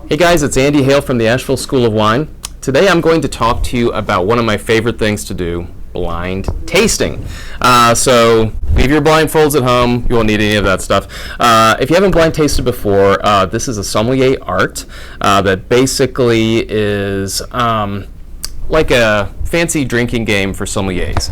Hey guys, it's Andy Hale from the Asheville School of Wine. Today I'm going to talk to you about one of my favorite things to do, blind tasting. So leave your blindfolds at home. You won't need any of that stuff. If you haven't blind tasted before, this is a sommelier art that basically is like a fancy drinking game for sommeliers.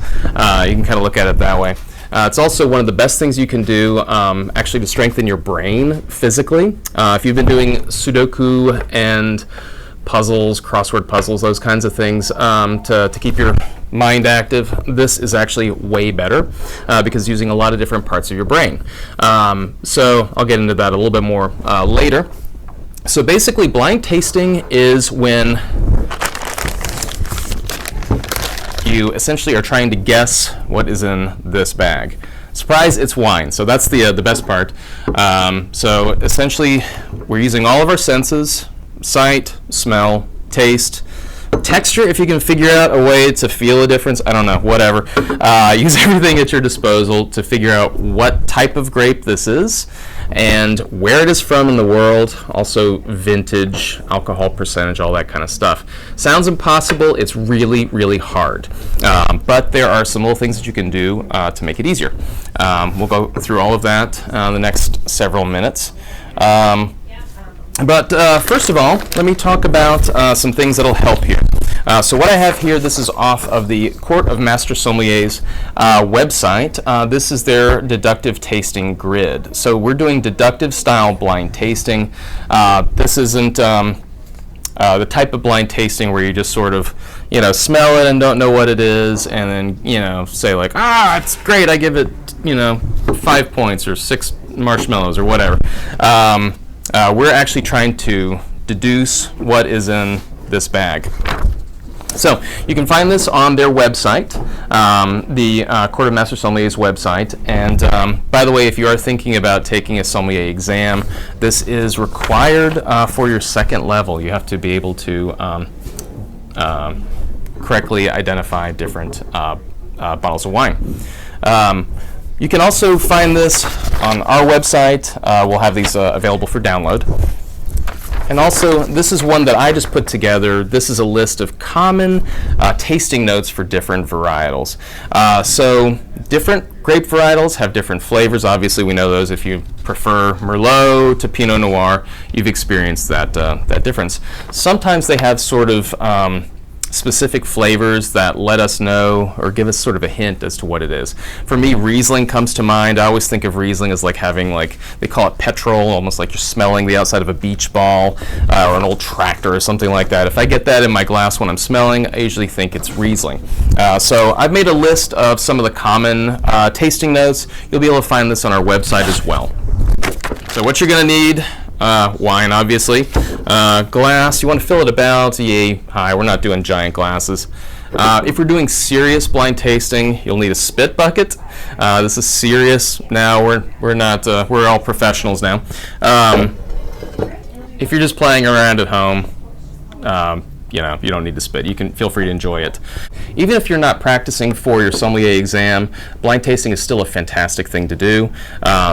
You can kind of look at it that way. It's also one of the best things you can do actually to strengthen your brain physically. If you've been doing Sudoku and puzzles, crossword puzzles, those kinds of things to keep your mind active, this is actually way better because using a lot of different parts of your brain. So I'll get into that a little bit more later. So basically blind tasting is when you essentially are trying to guess what is in this bag. Surprise, it's wine. So that's the best part. So essentially, we're using all of our senses: sight, smell, taste, texture. If you can figure out a way to feel a difference, I don't know, whatever. Use everything at your disposal to figure out what type of grape this is and where it is from in the world, also vintage, alcohol percentage, all that kind of stuff. Sounds impossible. It's really, really hard. But there are some little things that you can do to make it easier. We'll go through all of that in the next several minutes. But first of all, let me talk about some things that'll help here. So what I have here, this is off of the Court of Master Sommeliers website. This is their deductive tasting grid. So we're doing deductive style blind tasting. This isn't the type of blind tasting where you just sort of, smell it and don't know what it is, and then, say like, it's great, I give it, 5 points or 6 marshmallows or whatever. We're actually trying to deduce what is in this bag. So you can find this on their website, the Court of Master Sommeliers website. And by the way, if you are thinking about taking a sommelier exam, this is required for your second level. You have to be able to correctly identify different bottles of wine. You can also find this on our website. We'll have these available for download. And also, this is one that I just put together. This is a list of common tasting notes for different varietals. So different grape varietals have different flavors. Obviously, we know those. If you prefer Merlot to Pinot Noir, you've experienced that difference. Sometimes they have sort of specific flavors that let us know or give us sort of a hint as to what it is. For me, Riesling comes to mind. I always think of Riesling as like having, like, they call it petrol, almost like you're smelling the outside of a beach ball or an old tractor or something like that. If I get that in my glass when I'm smelling, I usually think it's Riesling. So I've made a list of some of the common tasting notes. You'll be able to find this on our website as well. So what you're going to need: wine, obviously. Glass, you want to fill it about yay high. We're not doing giant glasses. If we're doing serious blind tasting, you'll need a spit bucket. This is serious. Now we're not. We're all professionals now. If you're just playing around at home, you don't need to spit. You can feel free to enjoy it. Even if you're not practicing for your sommelier exam, blind tasting is still a fantastic thing to do.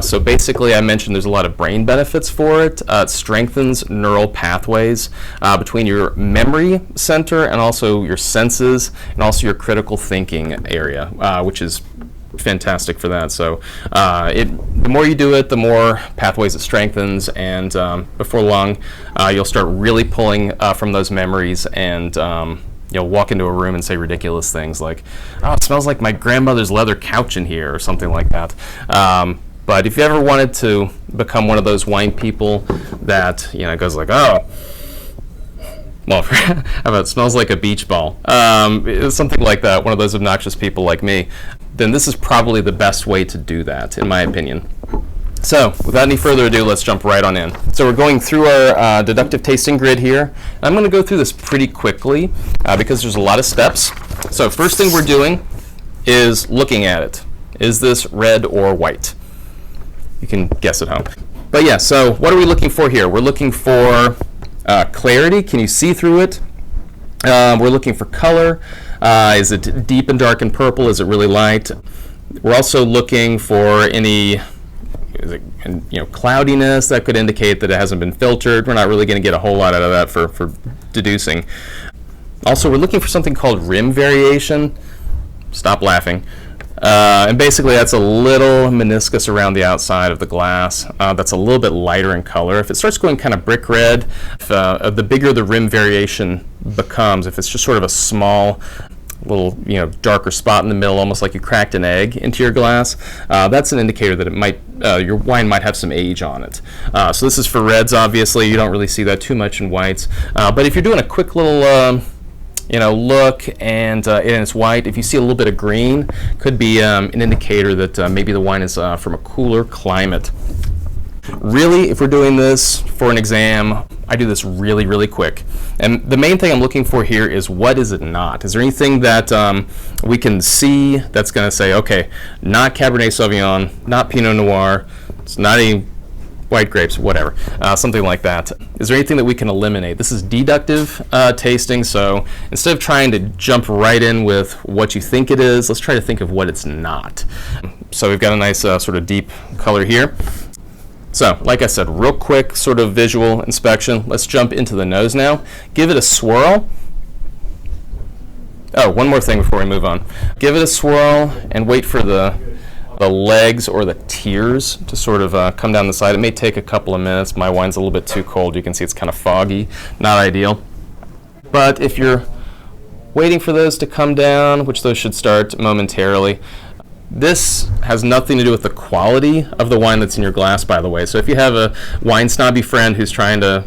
So basically, I mentioned there's a lot of brain benefits for it. It strengthens neural pathways between your memory center and also your senses and also your critical thinking area, which is fantastic for that. So the more you do it, the more pathways it strengthens, and before long you'll start really pulling from those memories, and you'll walk into a room and say ridiculous things like, "Oh, it smells like my grandmother's leather couch in here," or something like that. But if you ever wanted to become one of those wine people that goes like, "Oh, well, how about it smells like a beach ball," something like that, one of those obnoxious people like me, then this is probably the best way to do that, in my opinion. So, without any further ado, let's jump right on in. So we're going through our deductive tasting grid here. I'm going to go through this pretty quickly because there's a lot of steps. So first thing we're doing is looking at it. Is this red or white? You can guess at home. But yeah, so what are we looking for here? We're looking for clarity. Can you see through it? We're looking for color. Is it deep and dark and purple? Is it really light? We're also looking for any is it cloudiness? That could indicate that it hasn't been filtered. We're not really going to get a whole lot out of that for deducing. Also, we're looking for something called rim variation. Stop laughing. And basically that's a little meniscus around the outside of the glass that's a little bit lighter in color. If it starts going kind of brick red, the bigger the rim variation becomes, if it's just sort of a small little darker spot in the middle, almost like you cracked an egg into your glass, that's an indicator that it might your wine might have some age on it. So this is for reds, obviously. You don't really see that too much in whites, but if you're doing a quick little look and it's white, if you see a little bit of green, could be an indicator that maybe the wine is from a cooler climate. Really, if we're doing this for an exam, I do this really, really quick. And the main thing I'm looking for here is, what is it not? Is there anything that we can see that's going to say, okay, not Cabernet Sauvignon, not Pinot Noir, it's not any white grapes, whatever, something like that. Is there anything that we can eliminate? This is deductive tasting, so instead of trying to jump right in with what you think it is, let's try to think of what it's not. So we've got a nice sort of deep color here. So, like I said, real quick sort of visual inspection. Let's jump into the nose now. Give it a swirl. Oh, one more thing before we move on. Give it a swirl and wait for the legs or the tears to sort of come down the side. It may take a couple of minutes. My wine's a little bit too cold. You can see it's kind of foggy, not ideal. But if you're waiting for those to come down, which those should start momentarily, this has nothing to do with the quality of the wine that's in your glass, by the way. So if you have a wine snobby friend who's trying to,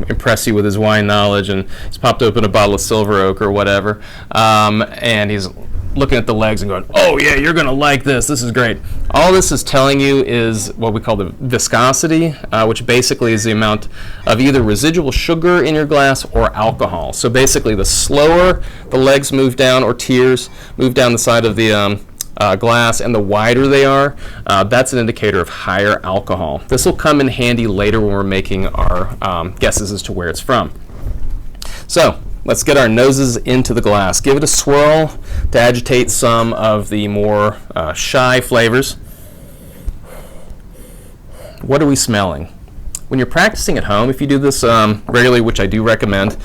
impress you with his wine knowledge, and he's popped open a bottle of Silver Oak or whatever, and he's looking at the legs and going, oh yeah, you're going to like this. This is great. All this is telling you is what we call the viscosity, which basically is the amount of either residual sugar in your glass or alcohol. So basically, the slower the legs move down, or tears move down the side of the glass, and the wider they are, that's an indicator of higher alcohol. This will come in handy later when we're making our guesses as to where it's from. So let's get our noses into the glass. Give it a swirl to agitate some of the more shy flavors. What are we smelling? When you're practicing at home, if you do this regularly, which I do recommend,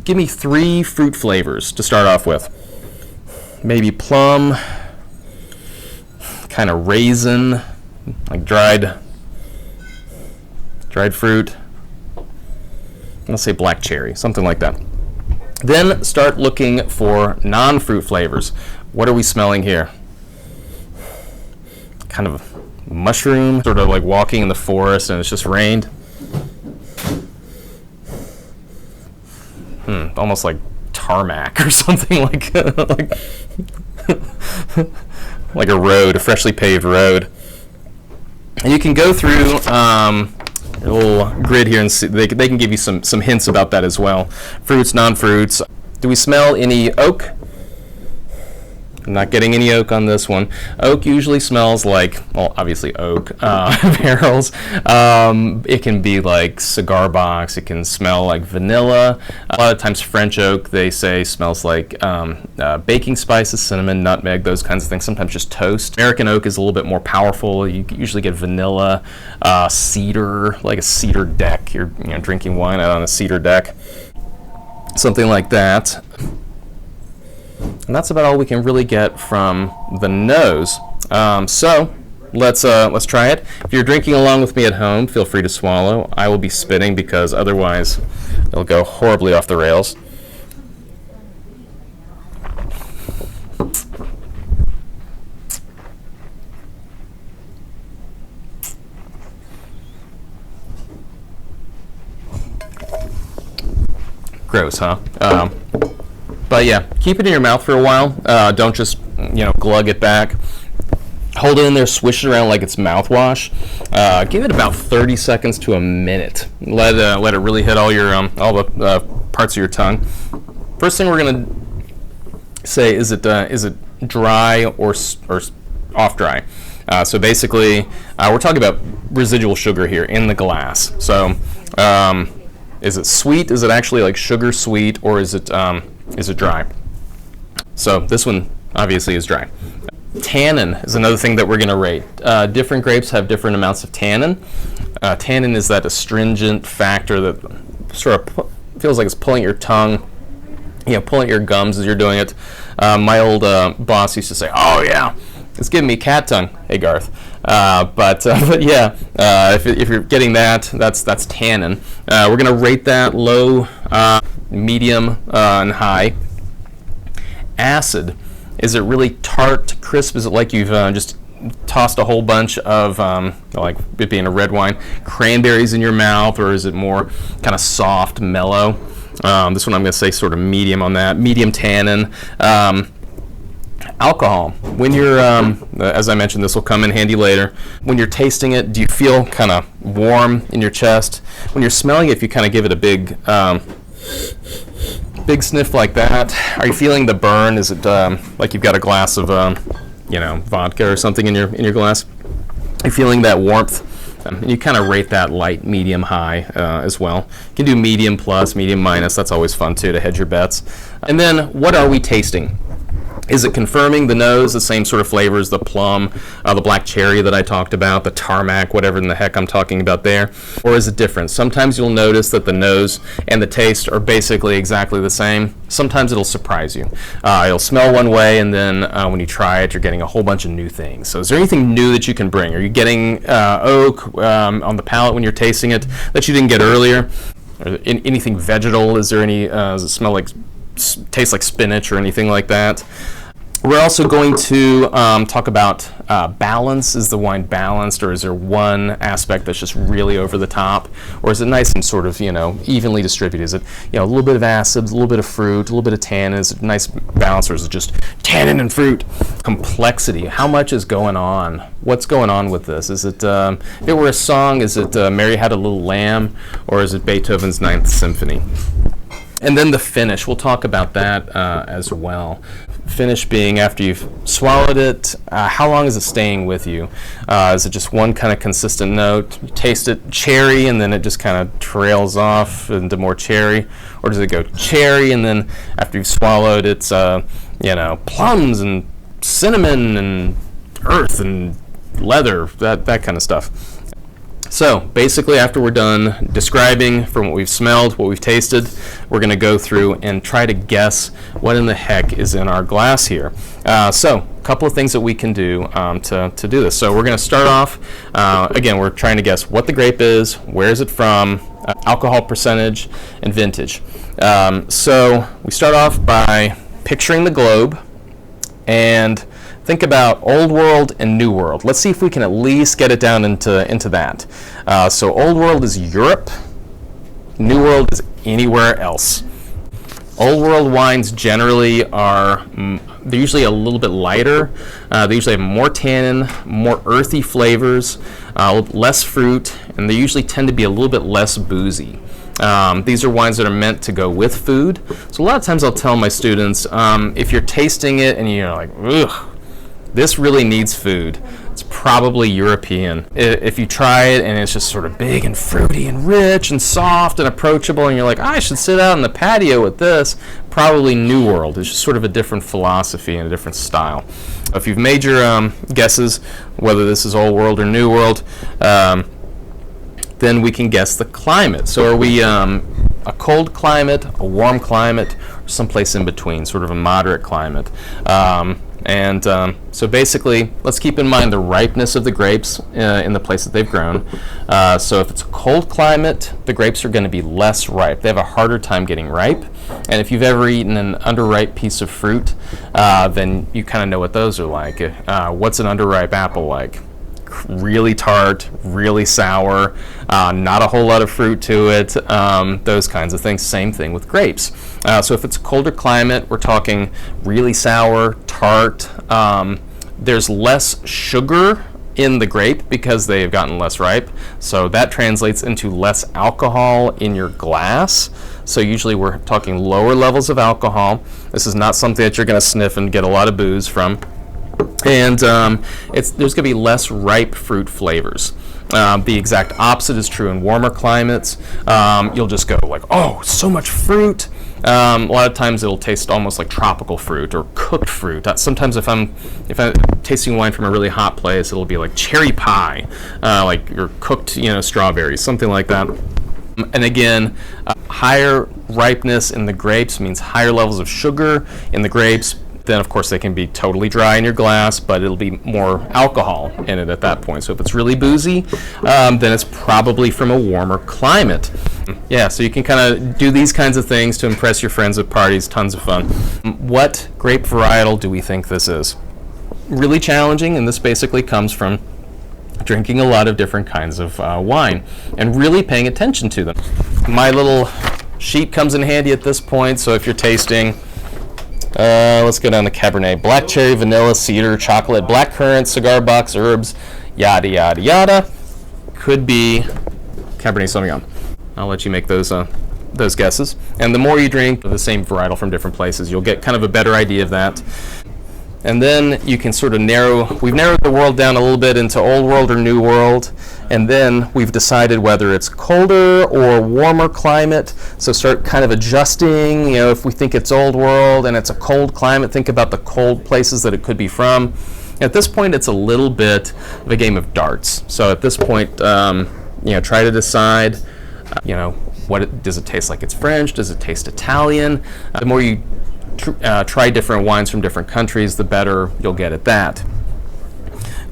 give me 3 fruit flavors to start off with. Maybe plum, kind of raisin, like dried fruit. Let's say black cherry, something like that. Then start looking for non-fruit flavors. What are we smelling here? Kind of mushroom, sort of like walking in the forest and it's just rained. Almost like tarmac or something, like like a road, a freshly paved road. And you can go through a little grid here and see, they can give you some hints about that as well. Fruits, non-fruits. Do we smell any oak? I'm not getting any oak on this one. Oak usually smells like, well, obviously oak barrels. It can be like cigar box. It can smell like vanilla. A lot of times French oak, they say, smells like baking spices, cinnamon, nutmeg, those kinds of things. Sometimes just toast. American oak is a little bit more powerful. You usually get vanilla, cedar, like a cedar deck. You're drinking wine out on a cedar deck. Something like that. And that's about all we can really get from the nose. So let's try it. If you're drinking along with me at home, feel free to swallow. I will be spitting because otherwise it'll go horribly off the rails. Gross, huh? But yeah, keep it in your mouth for a while. Don't just glug it back. Hold it in there, swish it around like it's mouthwash. Give it about 30 seconds to a minute. Let it really hit all the parts of your tongue. First thing we're gonna say is it dry or off dry. So basically, we're talking about residual sugar here in the glass. So is it sweet? Is it actually like sugar sweet, or is it dry? So this one obviously is dry. Tannin is another thing that we're going to rate. Different grapes have different amounts of tannin. Tannin is that astringent factor that sort of feels like it's pulling your tongue, pulling your gums as you're doing it. My old boss used to say, "Oh yeah, it's giving me cat tongue." Hey Garth, but yeah, if you're getting that's tannin. We're gonna rate that low, medium, and high. Acid. Is it really tart, crisp? Is it like you've just tossed a whole bunch of, like it being a red wine, cranberries in your mouth, or is it more kind of soft, mellow? This one I'm going to say sort of medium on that, medium tannin. Alcohol. When you're, as I mentioned, this will come in handy later. When you're tasting it, do you feel kind of warm in your chest? When you're smelling it, if you kind of give it a big sniff like that, are you feeling the burn? Is it like you've got a glass of, vodka or something in your glass? Are you feeling that warmth? And you kind of rate that light, medium, high as well. You can do medium plus, medium minus. That's always fun too, to hedge your bets. And then, what are we tasting? Is it confirming the nose, the same sort of flavors, the plum, the black cherry that I talked about, the tarmac, whatever in the heck I'm talking about there? Or is it different? Sometimes you'll notice that the nose and the taste are basically exactly the same. Sometimes it'll surprise you. It'll smell one way, and then when you try it, you're getting a whole bunch of new things. So is there anything new that you can bring? Are you getting oak on the palate when you're tasting it that you didn't get earlier? Or anything vegetal? Is there any, does it smell like, taste like spinach or anything like that? We're also going to talk about balance. Is the wine balanced, or is there one aspect that's just really over the top, or is it nice and sort of evenly distributed? Is it a little bit of acids, a little bit of fruit, a little bit of tannin? Is it nice balance, or is it just tannin and fruit? Complexity. How much is going on? What's going on with this? Is it if it were a song? Is it Mary Had a Little Lamb, or is it Beethoven's Ninth Symphony? And then the finish. We'll talk about that as well. Finish being after you've swallowed it, how long is it staying with you? Is it just one kind of consistent note? You taste it cherry and then it just kind of trails off into more cherry? Or does it go cherry and then after you've swallowed it's plums and cinnamon and earth and leather, that kind of stuff. So basically, after we're done describing from what we've smelled, what we've tasted, we're going to go through and try to guess what in the heck is in our glass here. So a couple of things that we can do to do this. So we're going to start off, again, we're trying to guess what the grape is, where is it from, alcohol percentage, and vintage. So we start off by picturing the globe and think about Old World and New World. Let's see if we can at least get it down into that. So Old World is Europe. New World is anywhere else. Old World wines generally are, they're usually a little bit lighter. They usually have more tannin, more earthy flavors, less fruit, and they usually tend to be a little bit less boozy. These are wines that are meant to go with food. So a lot of times I'll tell my students, if you're tasting it and you're like, ugh, this really needs food, it's probably European. If you try it and it's just sort of big and fruity and rich and soft and approachable and you're like, I should sit out on the patio with this, probably New World. It's just sort of a different philosophy and a different style. If you've made your guesses, whether this is Old World or New World, then we can guess the climate. So are we a cold climate, a warm climate, or someplace in between, sort of a moderate climate? So basically, let's keep in mind the ripeness of the grapes in the place that they've grown. So if it's a cold climate, the grapes are going to be less ripe. They have a harder time getting ripe. And if you've ever eaten an underripe piece of fruit, then you kind of know what those are like. What's an underripe apple like? Really tart, really sour, not a whole lot of fruit to it, those kinds of things. Same thing with grapes. So if it's a colder climate, we're talking really sour, tart. There's less sugar in the grape because they've gotten less ripe. So that translates into less alcohol in your glass. So usually we're talking lower levels of alcohol. This is not something that you're going to sniff and get a lot of booze from. And there's going to be less ripe fruit flavors. The exact opposite is true in warmer climates. You'll just go like, oh, so much fruit. A lot of times it'll taste almost like tropical fruit or cooked fruit. Sometimes if I'm tasting wine from a really hot place, it'll be like cherry pie, like your cooked, strawberries, something like that. And again, higher ripeness in the grapes means higher levels of sugar in the grapes. Then, of course, they can be totally dry in your glass, but it'll be more alcohol in it at that point. So if it's really boozy, then it's probably from a warmer climate. Yeah, so you can kind of do these kinds of things to impress your friends at parties. Tons of fun. What grape varietal do we think this is? Really challenging, and this basically comes from drinking a lot of different kinds of wine and really paying attention to them. My little sheet comes in handy at this point, so if you're tasting, let's go down to Cabernet. Black cherry, vanilla, cedar, chocolate, black currant, cigar box, herbs, yada, yada, yada. Could be Cabernet Sauvignon. I'll let you make those guesses. And the more you drink the same varietal from different places, you'll get kind of a better idea of that. And then you can sort of we've narrowed the world down a little bit into old world or new world. And then we've decided whether it's colder or warmer climate. So start kind of adjusting, if we think it's old world and it's a cold climate, think about the cold places that it could be from. At this point, it's a little bit of a game of darts. So at this point, try to decide, does it taste like it's French? Does it taste Italian? The more you try different wines from different countries, the better you'll get at that.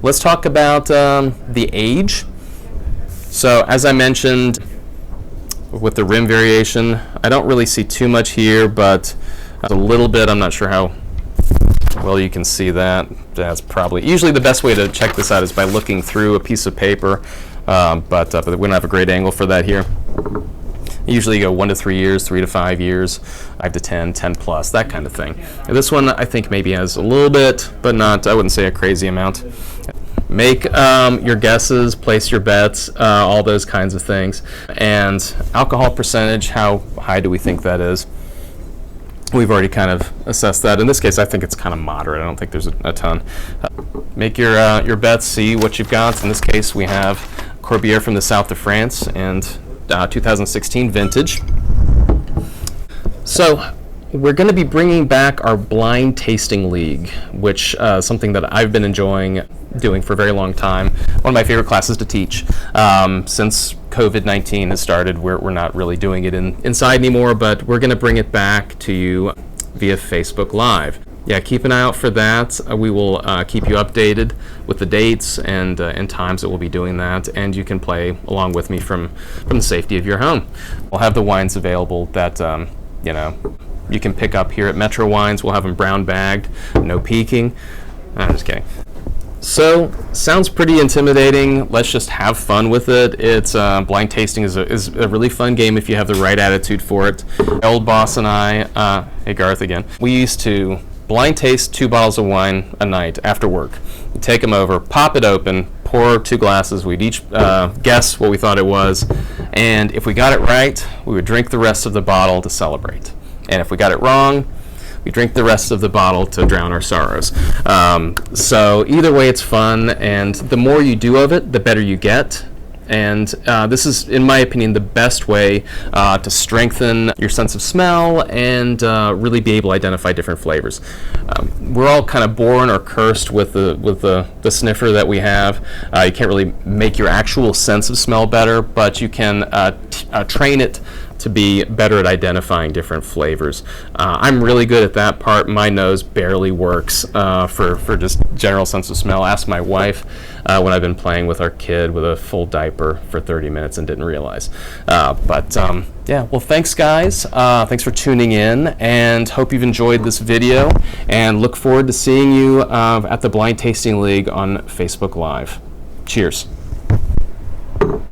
Let's talk about the age. So as I mentioned, with the rim variation, I don't really see too much here, but a little bit. I'm not sure how well you can see that. That's probably usually the best way to check this out is by looking through a piece of paper, but we don't have a great angle for that here. Usually you go 1 to 3 years, 3 to 5 years, 5 to 10, 10 plus, that kind of thing. And this one I think maybe has a little bit, but not, I wouldn't say a crazy amount. Make your guesses, place your bets, all those kinds of things. And alcohol percentage, how high do we think that is? We've already kind of assessed that. In this case, I think it's kind of moderate. I don't think there's a ton. Make your bets, see what you've got. In this case, we have Corbière from the south of France and 2016 vintage. So we're going to be bringing back our blind tasting league, which is something that I've been enjoying doing for a very long time. One of my favorite classes to teach. Since COVID-19 has started, we're not really doing it inside anymore, but we're going to bring it back to you via Facebook Live. Yeah, keep an eye out for that. We will keep you updated with the dates and times that we'll be doing that, and you can play along with me from the safety of your home. We'll have the wines available that you can pick up here at Metro Wines. We'll have them brown bagged, no peeking. I'm just kidding. So, sounds pretty intimidating. Let's just have fun with it. It's blind tasting is a really fun game if you have the right attitude for it. My old boss and I, hey Garth again, we used to blind taste 2 bottles of wine a night after work. We'd take them over, pop it open, pour 2 glasses. We'd each guess what we thought it was, and if we got it right, we would drink the rest of the bottle to celebrate. And if we got it wrong, we drink the rest of the bottle to drown our sorrows. So either way, it's fun, and the more you do of it, the better you get. And this is, in my opinion, the best way to strengthen your sense of smell and really be able to identify different flavors. We're all kind of born or cursed with the sniffer that we have. You can't really make your actual sense of smell better, but you can train it to be better at identifying different flavors. I'm really good at that part. My nose barely works for just general sense of smell. Ask my wife when I've been playing with our kid with a full diaper for 30 minutes and didn't realize. Yeah, well, thanks guys. Thanks for tuning in, and hope you've enjoyed this video, and look forward to seeing you at the Blind Tasting League on Facebook Live. Cheers.